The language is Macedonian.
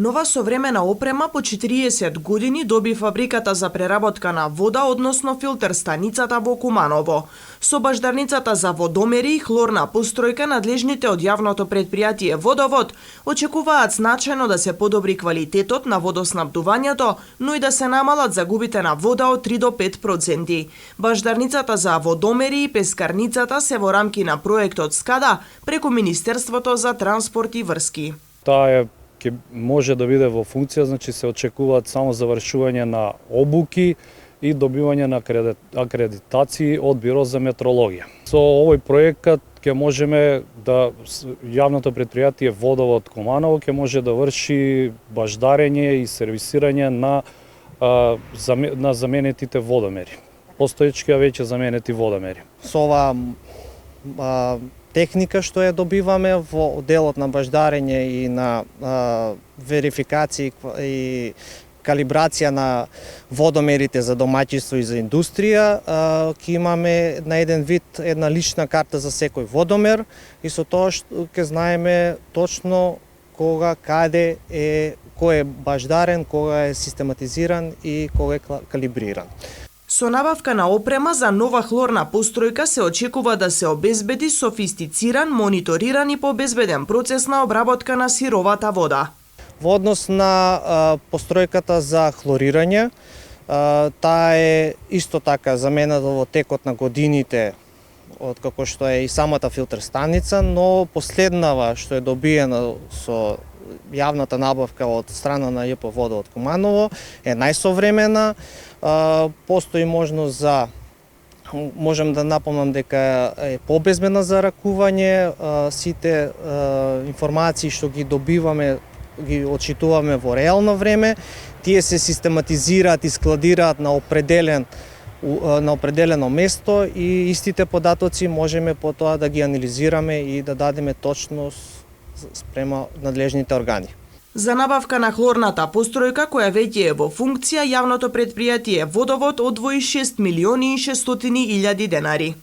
Нова современа опрема по 40 години доби фабриката за преработка на вода, односно филтер станицата во Куманово. Со баждарницата за водомери и хлорна постројка надлежните од јавното претпријатие Водовод очекуваат значајно да се подобри квалитетот на водоснабдувањето, но и да се намалат загубите на вода од 3 до 5%. Баждарницата за водомери и пескарницата се во рамки на проектот СКАДА преку Министерството за транспорт и врски. Таа ќе може да биде во функција, значи се очекуваат само завршување на обуки и добивање на акредитации од Биро за метрологија. Со овој проектот ќе можеме да јавното претпријатие Водовод Куманово ќе може да врши баждарење и сервисирање на заменетите водомери. Постоечки веќе заменети водомери. Со ова техника што ја добиваме во делот на баждарење и на верификација и калибрација на водомерите за домаќинство и за индустрија, ќе имаме на еден вид една лична карта за секој водомер и со тоа што ќе знаеме точно кога, каде е, кој е баждарен, кога е систематизиран и кога е калибриран. Со набавка на опрема за нова хлорна постројка се очекува да се обезбеди софистициран, мониториран и побезбеден процес на обработка на сировата вода. Во однос на постројката за хлорирање, таа е исто така замената во текот на годините, откако што е и самата филтер станица, но последнава што е добиена со јавната набавка од страна на ЈП Водовод Куманово е најсовремена. Постои можност за, можем да напомнам дека е побезбедна за ракување, сите информации што ги добиваме ги отчитуваме во реално време, тие се систематизираат и складираат на определено место и истите податоци можеме потоа да ги анализираме и да дадеме точност спрема надлежните органи. За набавка на хлорната постројка, која веќе е во функција, јавното претпријатие Водовод одвои 6.600.000 денари.